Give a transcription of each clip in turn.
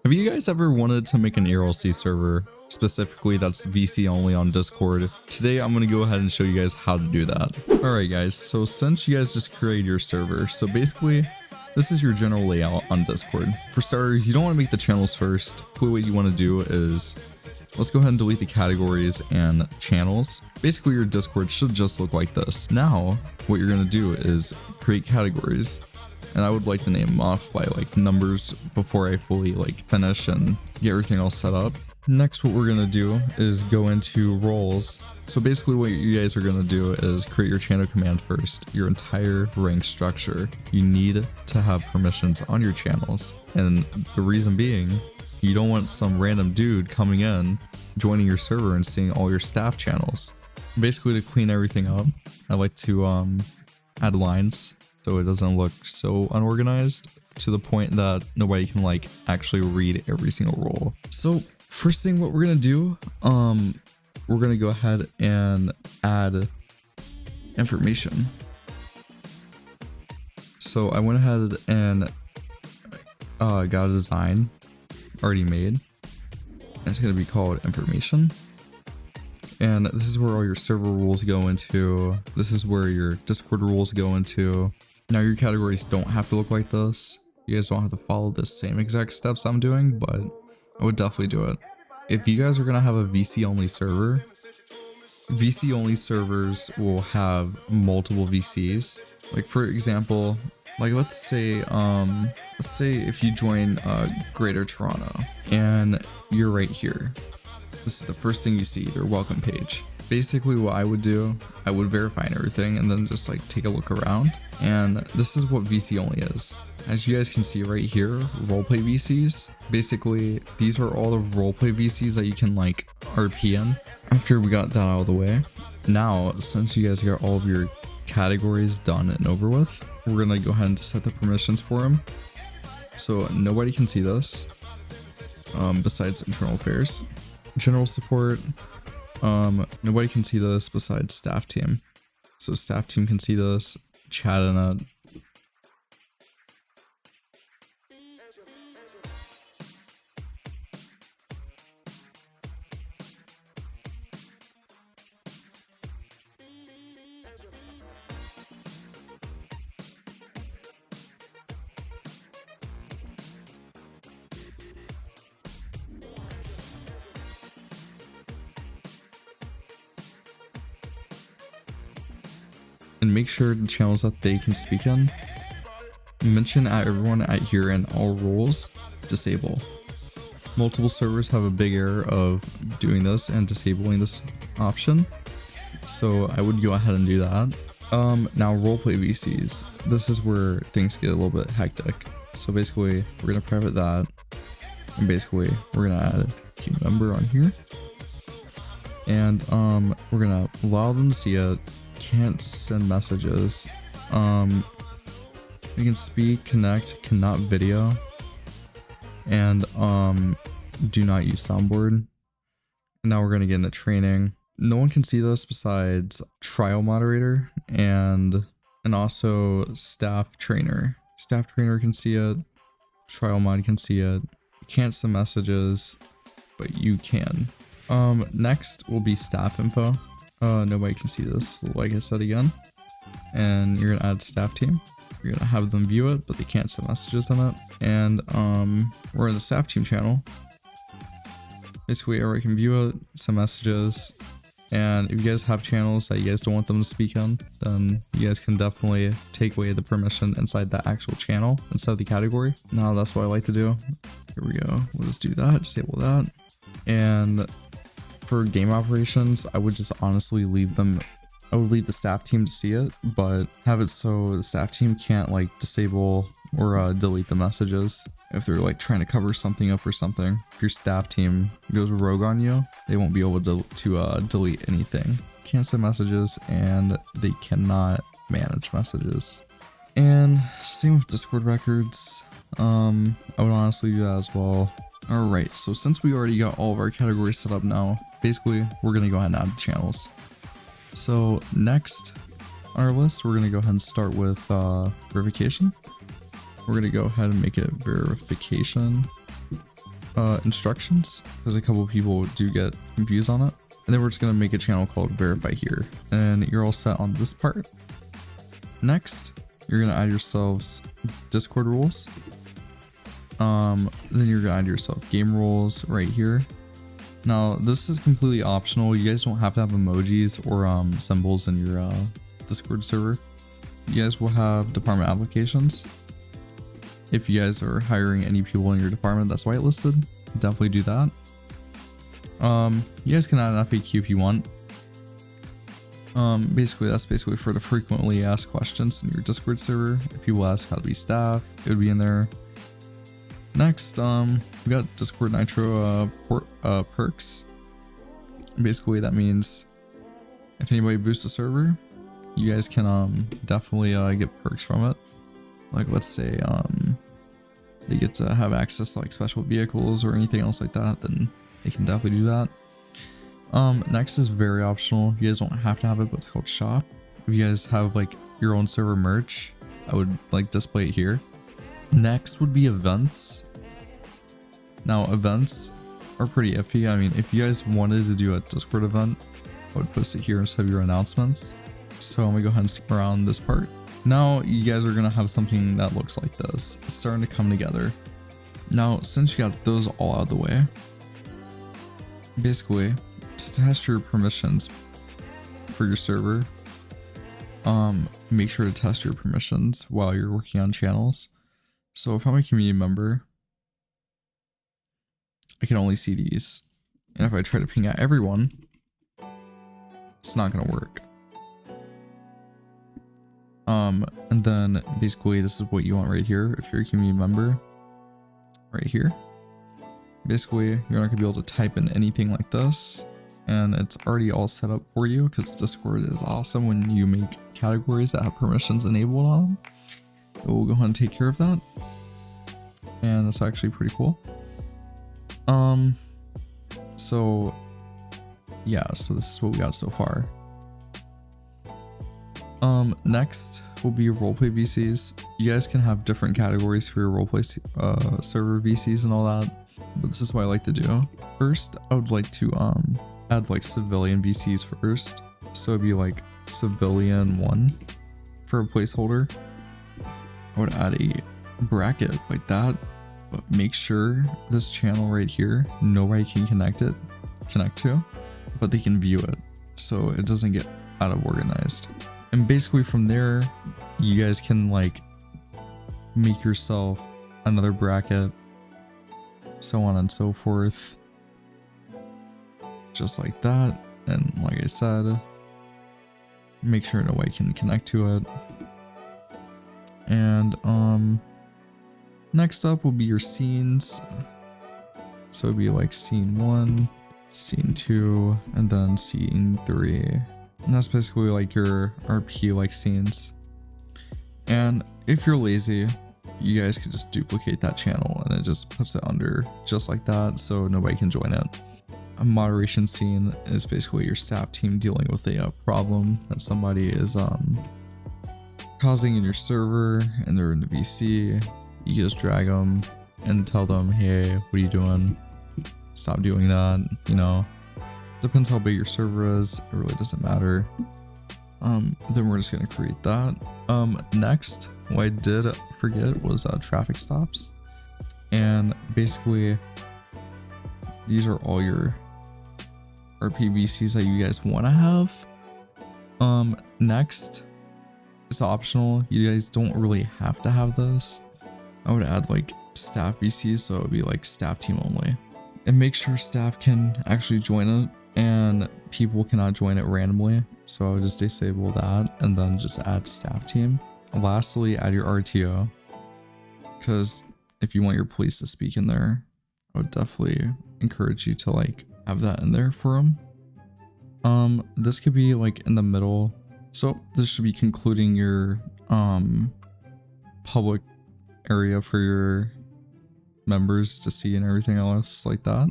Have you guys ever wanted to make an erlc server, specifically that's VC only on Discord? Today I'm going to go ahead and show you guys how to do that. Alright guys, so since you guys just created your server, so basically this is your general layout on Discord. For starters, you don't want to make the channels first. What you want to do is, let's go ahead and delete the categories and channels. Basically your Discord should just look like this. Now what you're going to do is create categories. And I would like to name them off by like numbers before I fully like finish and get everything all set up. Next, what we're gonna do is go into roles. So basically what you guys are gonna do is create your channel command first, your entire rank structure. You need to have permissions on your channels. And the reason being, you don't want some random dude coming in, joining your server and seeing all your staff channels. Basically to clean everything up, I like to add lines so it doesn't look so unorganized to the point that nobody can like actually read every single role. So first thing what we're gonna do, we're gonna go ahead and add information. So I went ahead and got a design already made. And it's gonna be called information. And this is where all your server rules go into. This is where your Discord rules go into. Now your categories don't have to look like this. You guys don't have to follow the same exact steps I'm doing, but I would definitely do it. If you guys are gonna have a VC only server, VC only servers will have multiple VCs. Like for example, like let's say if you join Greater Toronto and you're right here. This is the first thing you see, their welcome page. Basically what I would do, I would verify and everything and then just like take a look around. And this is what VC only is. As you guys can see right here, roleplay VCs. Basically, these are all the roleplay VCs that you can like RP in. After we got that out of the way, now since you guys got all of your categories done and over with, we're gonna go ahead and set the permissions for them. So nobody can see this besides internal affairs. General support, nobody can see this besides staff team. So staff team can see this, chat in it. And make sure the channels that they can speak in, mention at everyone at here and all roles, disable. Multiple servers have a big error of doing this and disabling this option, so I would go ahead and do that. Now roleplay VCs, this is where things get a little bit hectic. So basically we're gonna private that, and basically we're gonna add a team member on here, and we're gonna allow them to see it. Can't send messages. You can speak, connect, cannot video, and do not use soundboard. Now we're gonna get into training. No one can see this besides trial moderator and also staff trainer. Staff trainer can see it. Trial mod can see it. You can't send messages, but you can. Next will be staff info. Nobody can see this, like I said again. And you're gonna add staff team. You're gonna have them view it, but they can't send messages on it. And we're in the staff team channel. Basically, everybody can view it, send messages. And if you guys have channels that you guys don't want them to speak on, then you guys can definitely take away the permission inside that actual channel instead of the category. Now that's what I like to do. Here we go. We'll just do that, disable that. And for game operations, I would just honestly leave them. I would leave the staff team to see it, but have it so the staff team can't like disable or delete the messages if they're like trying to cover something up or something. If your staff team goes rogue on you, they won't be able to delete anything. Can't send messages and they cannot manage messages. And same with Discord records. I would honestly do that as well. Alright, so since we already got all of our categories set up now, basically we're gonna go ahead and add channels. So next on our list, we're gonna go ahead and start with verification. We're gonna go ahead and make it verification. instructions, because a couple of people do get confused on it. And then we're just going to make a channel called verify here, and you're all set on this part. Next, you're going to add yourselves Discord rules. Then you're going to add yourself game rules right here. Now, this is completely optional. You guys don't have to have emojis or symbols in your Discord server. You guys will have department applications. If you guys are hiring any people in your department that's whitelisted, definitely do that. You guys can add an FAQ if you want. Basically, that's basically for the frequently asked questions in your Discord server. If people ask how to be staff, it would be in there. Next, we got Discord Nitro perks. Basically, that means if anybody boosts a server, you guys can definitely get perks from it. Like, let's say they get to have access to like special vehicles or anything else like that, then they can definitely do that. Next is very optional. You guys don't have to have it, but it's called shop. If you guys have like your own server merch, I would like display it here. Next would be events. Now, events are pretty iffy. I mean, if you guys wanted to do a Discord event, I would post it here instead of your announcements. So I'm gonna go ahead and stick around this part. Now you guys are gonna have something that looks like this. It's starting to come together. Now, since you got those all out of the way, basically to test your permissions for your server, make sure to test your permissions while you're working on channels. So if I'm a community member, I can only see these, and if I try to ping at everyone, it's not gonna work. And then basically this is what you want right here. If you're a community member, right here, basically you're not gonna be able to type in anything like this, and it's already all set up for you because Discord is awesome when you make categories that have permissions enabled on them. So we'll go ahead and take care of that, and that's actually pretty cool. So yeah, so this is what we got so far. Next will be roleplay VCs. You guys can have different categories for your roleplay server VCs and all that, but this is what I like to do. First, I would like to add like civilian VCs first. So it'd be like civilian 1 for a placeholder. I would add a bracket like that, but make sure this channel right here, nobody can connect to, but they can view it, so it doesn't get out of organized. And basically from there, you guys can like make yourself another bracket, so on and so forth, just like that. And like I said, make sure nobody can connect to it. And next up will be your scenes. So it'd be like scene 1, scene 2, and then scene 3. And that's basically like your RP like scenes. And if you're lazy, you guys can just duplicate that channel and it just puts it under just like that, so nobody can join it. A moderation scene is basically your staff team dealing with a problem that somebody is causing in your server, and they're in the VC. You just drag them and tell them, hey, what are you doing? Stop doing that, you know. Depends how big your server is, it really doesn't matter. Then we're just gonna create that. Next, what I did forget was traffic stops. And basically, these are all your RPVCs that you guys wanna have. Next, it's optional. You guys don't really have to have this. I would add like staff VCs, so it would be like staff team only. And make sure staff can actually join it and people cannot join it randomly. So I would just disable that and then just add staff team. Lastly, add your RTO, because if you want your police to speak in there, I would definitely encourage you to like have that in there for them. This could be like in the middle. So this should be concluding your public area for your members to see and everything else like that.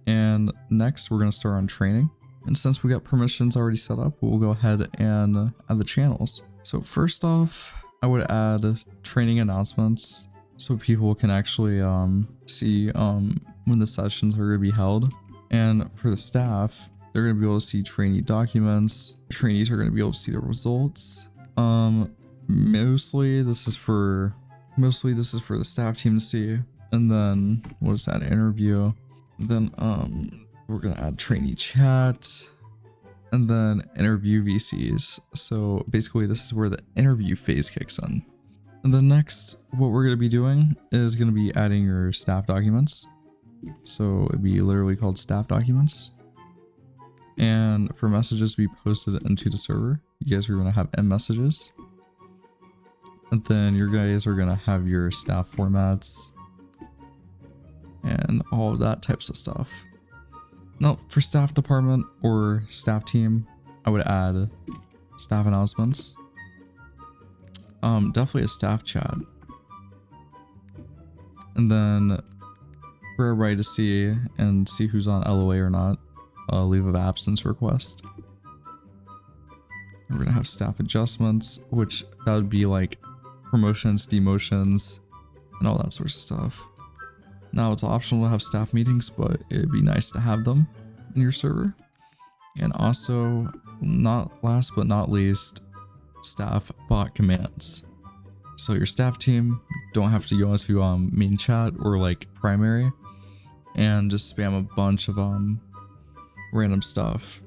And next we're going to start on training. And since we got permissions already set up, we'll go ahead and add the channels. So first off, I would add training announcements. so people can actually see when the sessions are going to be held. And for the staff, they're going to be able to see trainee documents. Trainees are going to be able to see the results. Mostly this is for the staff team to see. And then what is that, interview? Then we're gonna add trainee chat, and then interview VCs. So basically this is where the interview phase kicks in. And then next, what we're gonna be doing is gonna be adding your staff documents. So it'd be literally called staff documents. And for messages to be posted into the server, you guys are gonna have end messages. And then your guys are gonna have your staff formats and all of that types of stuff. Now, for staff department or staff team, I would add staff announcements. Definitely a staff chat. And then for everybody to see and see who's on LOA or not, leave of absence request. We're gonna have staff adjustments, which that would be like promotions, demotions, and all that sorts of stuff. Now it's optional to have staff meetings, but it'd be nice to have them in your server. And also, not last but not least, staff bot commands. So your staff team don't have to go into main chat or like primary and just spam a bunch of random stuff.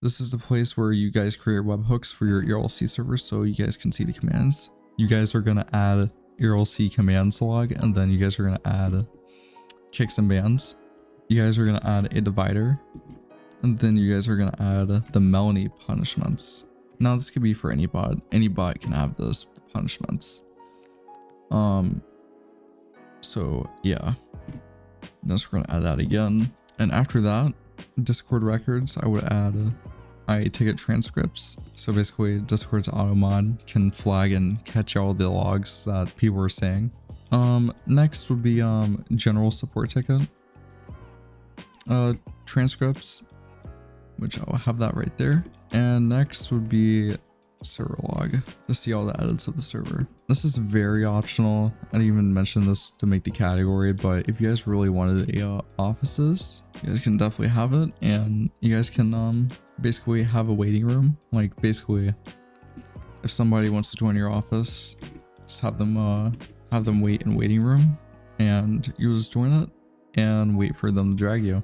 This is the place where you guys create webhooks for your erlc server so you guys can see the commands. You guys are gonna add erlc commands log, and then you guys are gonna add kicks and bans. You guys are gonna add a divider, and then you guys are gonna add the Melanie punishments. Now this could be for any bot. Any bot can have this, the punishments. So yeah, next we're gonna add that again. And after that, Discord records, I would add IA ticket transcripts. So basically Discord's auto mod can flag and catch all the logs that people are saying. Next would be general support ticket transcripts, which I'll have that right there. And next would be server log to see all the edits of the server. This is very optional. I didn't even mention this to make the category, but if you guys really wanted a offices, you guys can definitely have it, and you guys can basically have a waiting room. Like basically, if somebody wants to join your office, just have them wait in waiting room, and you just join it and wait for them to drag you.